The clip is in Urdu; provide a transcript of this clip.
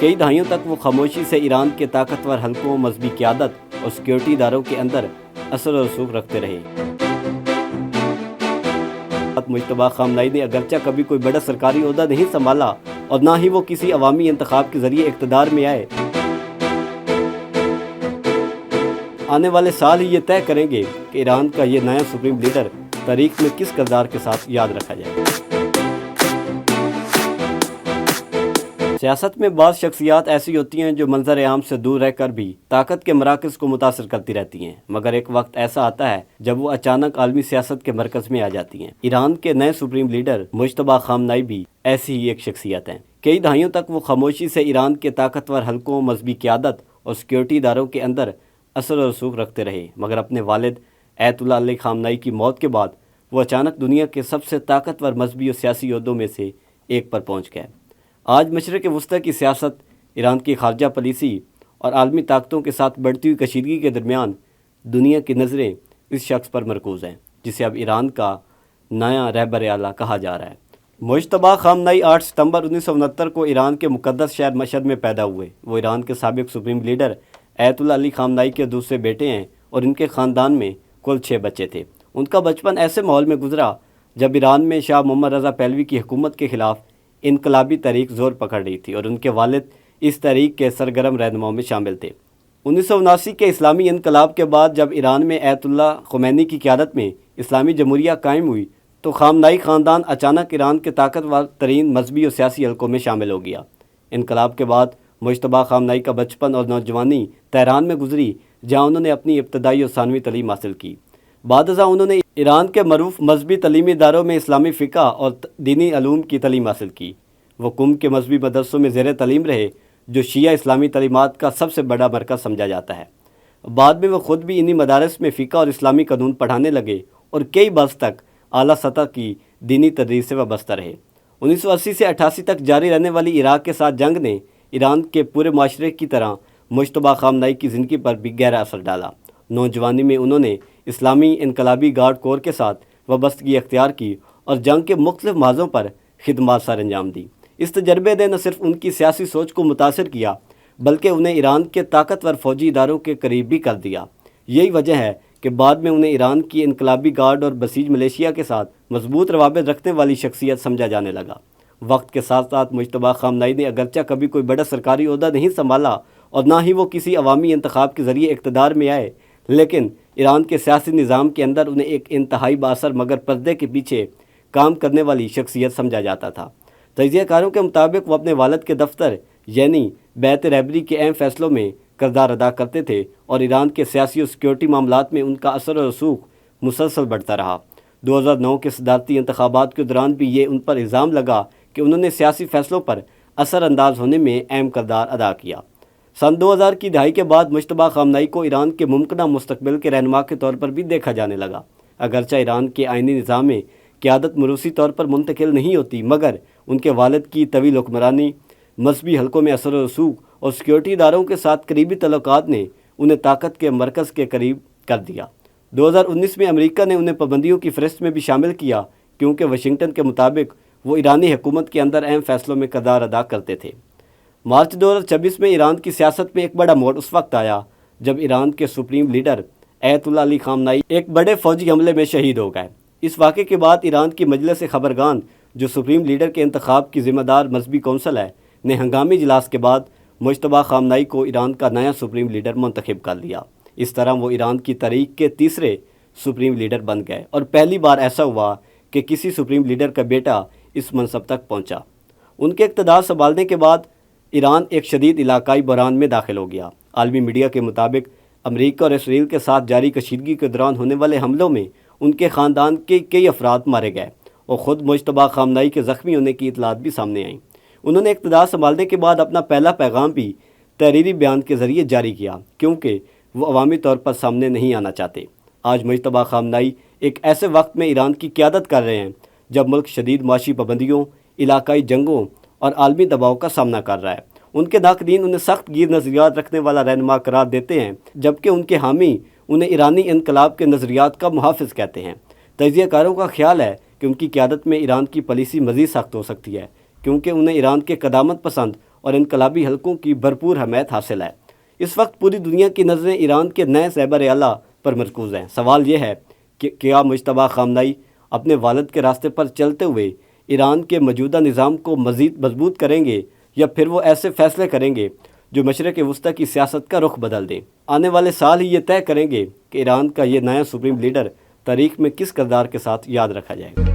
کئی دہائیوں تک وہ خاموشی سے ایران کے طاقتور حلقوں، مذہبی قیادت اور سیکیورٹی اداروں کے اندر اثر و رسوخ رکھتے رہے۔ مجتبیٰ خامنائی نے اگرچہ کبھی کوئی بڑا سرکاری عہدہ نہیں سنبھالا اور نہ ہی وہ کسی عوامی انتخاب کے ذریعے اقتدار میں آئے، آنے والے سال ہی یہ طے کریں گے کہ ایران کا یہ نیا سپریم لیڈر تاریخ میں کس کردار کے ساتھ یاد رکھا جائے۔ سیاست میں بعض شخصیات ایسی ہوتی ہیں جو منظر عام سے دور رہ کر بھی طاقت کے مراکز کو متاثر کرتی رہتی ہیں، مگر ایک وقت ایسا آتا ہے جب وہ اچانک عالمی سیاست کے مرکز میں آ جاتی ہیں۔ ایران کے نئے سپریم لیڈر مجتبیٰ خامنائی بھی ایسی ہی ایک شخصیت ہیں۔ کئی دہائیوں تک وہ خاموشی سے ایران کے طاقتور حلقوں، مذہبی قیادت اور سیکیورٹی اداروں کے اندر اثر و رسوخ رکھتے رہے، مگر اپنے والد آیت اللہ علی خامنائی کی موت کے بعد وہ اچانک دنیا کے سب سے طاقتور مذہبی اور سیاسی عہدوں میں سے ایک پر پہنچ گئے۔ آج مشرق وسطیٰ کی سیاست، ایران کی خارجہ پالیسی اور عالمی طاقتوں کے ساتھ بڑھتی ہوئی کشیدگی کے درمیان دنیا کی نظریں اس شخص پر مرکوز ہیں جسے اب ایران کا نیا رہبر اعلیٰ کہا جا رہا ہے۔ مجتبیٰ خامنائی 8 ستمبر 1969 کو ایران کے مقدس شہر مشہد میں پیدا ہوئے۔ وہ ایران کے سابق سپریم لیڈر آیت اللہ علی خامنائی کے دوسرے بیٹے ہیں اور ان کے خاندان میں کل 6 بچے تھے۔ ان کا بچپن ایسے ماحول میں گزرا جب ایران میں شاہ محمد رضا پہلوی کی حکومت کے خلاف انقلابی تحریک زور پکڑ رہی تھی اور ان کے والد اس تحریک کے سرگرم رہنماؤں میں شامل تھے۔ 1979 کے اسلامی انقلاب کے بعد جب ایران میں آیت اللہ خمینی کی قیادت میں اسلامی جمہوریہ قائم ہوئی تو خامنائی خاندان اچانک ایران کے طاقتور ترین مذہبی اور سیاسی حلقوں میں شامل ہو گیا۔ انقلاب کے بعد مجتبیٰ خامنائی کا بچپن اور نوجوانی تہران میں گزری، جہاں انہوں نے اپنی ابتدائی اور ثانوی تعلیم حاصل کی۔ بعد ازاں انہوں نے ایران کے معروف مذہبی تعلیمی اداروں میں اسلامی فقہ اور دینی علوم کی تعلیم حاصل کی۔ وہ قم کے مذہبی مدرسوں میں زیر تعلیم رہے، جو شیعہ اسلامی تعلیمات کا سب سے بڑا مرکز سمجھا جاتا ہے۔ بعد میں وہ خود بھی انہی مدارس میں فقہ اور اسلامی قانون پڑھانے لگے اور کئی برس تک اعلیٰ سطح کی دینی تدریس سے وابستہ رہے۔ 1980 سے 88 تک جاری رہنے والی عراق کے ساتھ جنگ نے ایران کے پورے معاشرے کی طرح مجتبیٰ خامنائی کی زندگی پر بھی گہرا اثر ڈالا۔ نوجوانی میں انہوں نے اسلامی انقلابی گارڈ کور کے ساتھ وابستگی اختیار کی اور جنگ کے مختلف محاذوں پر خدمات سر انجام دی۔ اس تجربے نے نہ صرف ان کی سیاسی سوچ کو متاثر کیا بلکہ انہیں ایران کے طاقتور فوجی اداروں کے قریب بھی کر دیا۔ یہی وجہ ہے کہ بعد میں انہیں ایران کی انقلابی گارڈ اور بسیج ملیشیا کے ساتھ مضبوط روابط رکھنے والی شخصیت سمجھا جانے لگا۔ وقت کے ساتھ ساتھ مجتبیٰ خامنائی نے اگرچہ کبھی کوئی بڑا سرکاری عہدہ نہیں سنبھالا اور نہ ہی وہ کسی عوامی انتخاب کے ذریعے اقتدار میں آئے، لیکن ایران کے سیاسی نظام کے اندر انہیں ایک انتہائی بااثر مگر پردے کے پیچھے کام کرنے والی شخصیت سمجھا جاتا تھا۔ تجزیہ کاروں کے مطابق وہ اپنے والد کے دفتر یعنی بیت رہبری کے اہم فیصلوں میں کردار ادا کرتے تھے اور ایران کے سیاسی اور سیکیورٹی معاملات میں ان کا اثر و رسوخ مسلسل بڑھتا رہا۔ 2009 کے صدارتی انتخابات کے دوران بھی یہ ان پر الزام لگا کہ انہوں نے سیاسی فیصلوں پر اثر انداز ہونے میں اہم کردار ادا کیا۔ سن 2000 کی دہائی کے بعد مجتبیٰ خامنائی کو ایران کے ممکنہ مستقبل کے رہنما کے طور پر بھی دیکھا جانے لگا۔ اگرچہ ایران کے آئینی نظام میں قیادت موروثی طور پر منتقل نہیں ہوتی، مگر ان کے والد کی طویل حکمرانی، مذہبی حلقوں میں اثر و رسوخ اور سیکیورٹی اداروں کے ساتھ قریبی تعلقات نے انہیں طاقت کے مرکز کے قریب کر دیا۔ 2019 میں امریکہ نے انہیں پابندیوں کی فہرست میں بھی شامل کیا کیونکہ واشنگٹن کے مطابق وہ ایرانی حکومت کے اندر اہم فیصلوں میں کردار ادا کرتے تھے۔ مارچ 2026 میں ایران کی سیاست میں ایک بڑا موڑ اس وقت آیا جب ایران کے سپریم لیڈر آیت اللہ علی خامنائی ایک بڑے فوجی حملے میں شہید ہو گئے۔ اس واقعے کے بعد ایران کی مجلس خبرگان، جو سپریم لیڈر کے انتخاب کی ذمہ دار مذہبی کونسل ہے، نے ہنگامی اجلاس کے بعد مجتبیٰ خامنائی کو ایران کا نیا سپریم لیڈر منتخب کر لیا۔ اس طرح وہ ایران کی تاریخ کے تیسرے سپریم لیڈر بن گئے اور پہلی بار ایسا ہوا کہ کسی سپریم لیڈر کا بیٹا اس منصب تک پہنچا۔ ان کے اقتدار سنبھالنے کے بعد ایران ایک شدید علاقائی بحران میں داخل ہو گیا۔ عالمی میڈیا کے مطابق امریکہ اور اسرائیل کے ساتھ جاری کشیدگی کے دوران ہونے والے حملوں میں ان کے خاندان کے کئی افراد مارے گئے اور خود مجتبیٰ خامنائی کے زخمی ہونے کی اطلاعات بھی سامنے آئیں۔ انہوں نے اقتدار سنبھالنے کے بعد اپنا پہلا پیغام بھی تحریری بیان کے ذریعے جاری کیا کیونکہ وہ عوامی طور پر سامنے نہیں آنا چاہتے۔ آج مجتبیٰ خامنائی ایک ایسے وقت میں ایران کی قیادت کر رہے ہیں جب ملک شدید معاشی پابندیوں، علاقائی جنگوں اور عالمی دباؤ کا سامنا کر رہا ہے۔ ان کے ناقدین انہیں سخت گیر نظریات رکھنے والا رہنما قرار دیتے ہیں جبکہ ان کے حامی انہیں ایرانی انقلاب کے نظریات کا محافظ کہتے ہیں۔ تجزیہ کاروں کا خیال ہے کہ ان کی قیادت میں ایران کی پالیسی مزید سخت ہو سکتی ہے کیونکہ انہیں ایران کے قدامت پسند اور انقلابی حلقوں کی بھرپور حمایت حاصل ہے۔ اس وقت پوری دنیا کی نظریں ایران کے نئے رہبر اعلیٰ پر مرکوز ہیں۔ سوال یہ ہے کہ کیا مجتبیٰ خامنہئی اپنے والد کے راستے پر چلتے ہوئے ایران کے موجودہ نظام کو مزید مضبوط کریں گے، یا پھر وہ ایسے فیصلے کریں گے جو مشرق وسطیٰ کی سیاست کا رخ بدل دیں؟ آنے والے سال ہی یہ طے کریں گے کہ ایران کا یہ نیا سپریم لیڈر تاریخ میں کس کردار کے ساتھ یاد رکھا جائے گا۔